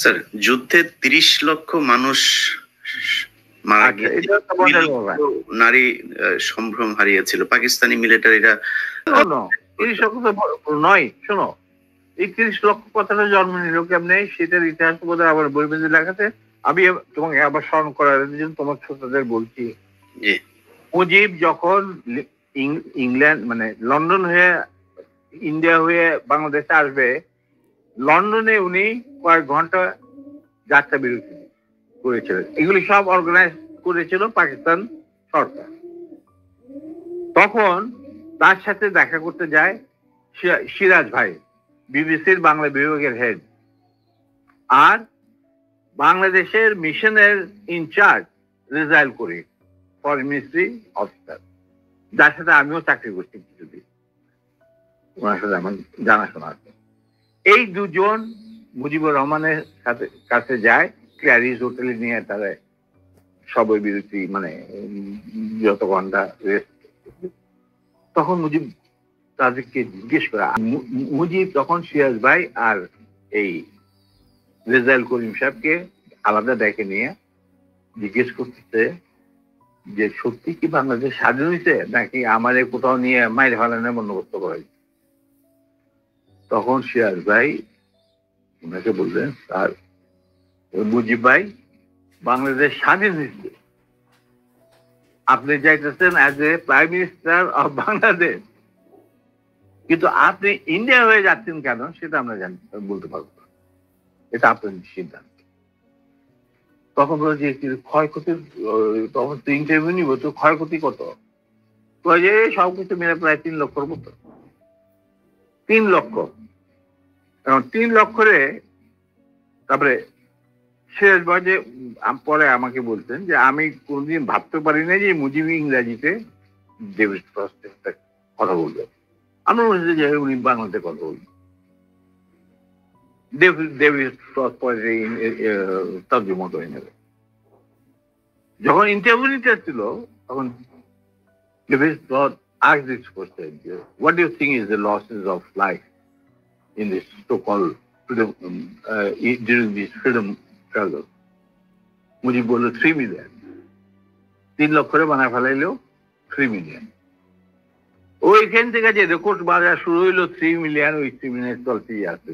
Sir, যুদ্ধে 30 লক্ষ মানুষ মারা গিয়েছে, নারী সম্ভ্রম হারিয়েছিল পাকিস্তানি মিলিটারিরা। 30 লক্ষ তো নয়, শোনো, এই 30 লক্ষ কথাটা জন্ম নিল কেমনে সেটার ইতিহাস বোধ হয় আবার বইমেজে লেখাতে। আমি তোমাকে আবার স্মরণ করার জন্য তোমার ছোটদের বলছি, মুজিব যখন ইংল্যান্ড মানে লন্ডন হয়ে ইন্ডিয়া হয়ে বাংলাদেশে আসবে, লন্ডনে উনি কয়েক ঘন্টা যাত্রা বিরতি করেছিলেন। এগুলি সব অর্গানাইজ করেছিল পাকিস্তান সরকার। তখন তার সাথে দেখা করতে যায় সিরাজ ভাই, বিবিসির বাংলা বিভাগের হেড, আর বাংলাদেশের মিশনের ইনচার্জ রেজাইল করি, ফরেন মিনিস্ট্রি অফিসার, যার সাথে আমিও চাকরি করছি কিছুদিন, ওনার সাথে আমার জানাশোনা আছে। এই দুজন মুজিবুর রহমানের কাছে যায়, ক্ল্যারিস হোটেলে নিয়ে তারা সবই বিরতি মানে যত ঘন্টা রেস্ট। তখন মুজিব তাদেরকে জিজ্ঞেস করা, মুজিব তখন সিরাজ ভাই আর এই রেজাইল করিম সাহেবকে আলাদা ডেকে নিয়ে জিজ্ঞেস করতেছে যে সত্যি কি বাংলাদেশ স্বাধীন হয়েছে নাকি আমাদের কোথাও নিয়ে মাইরে ফেলানোর বন্দোবস্ত করা। তখন সিরাজ ভাই ওনাকে বললেন, স্যার মুজিব ভাই, বাংলাদেশ স্বাধীন হয়েছে, আপনি যাইতেছেন as a prime minister of Bangladesh, কিন্তু আপনি ইন্ডিয়া হয়ে যাচ্ছেন কেন সেটা আমরা বলতে পারবো না, এটা আপনার সিদ্ধান্ত। তখন বলো যে ক্ষয়ক্ষতি, তখন তো ইন্টারভিউ নিব, তো ক্ষয়ক্ষতি কত, যে সবকিছু মিলে প্রায় 3 লক্ষর মতো। 3 লক্ষ, কারণ 3 লক্ষরে তারপরে শেষ বাজে পরে আমাকে বলতেন যে আমি কোনদিন ভাবতে পারি না যে মুজিব ইংরাজিতে ডেভিড ফ্রস্টের কথা বলবে। আমরা বলছি যে উনি বাংলাতে কথা বলবেন। ডেভিড ফ্রস্ট পরে তর্জমা করে নেবে। যখন ইন্টারভিউ নিতে ছিল তখন David frost asked this question, what do you think is the losses of life in this so-called freedom during this freedom struggle? Mujib বললো 3 মিলিয়ন। 3 লক্ষরে বানা ফেলাইলেও 3 মিলিয়ন। ওইখান থেকে যে রেকর্ড বাজার শুরু হইলো 3 মিলিয়ন, ওই 3 মিলিয়ন চলতেই আছে।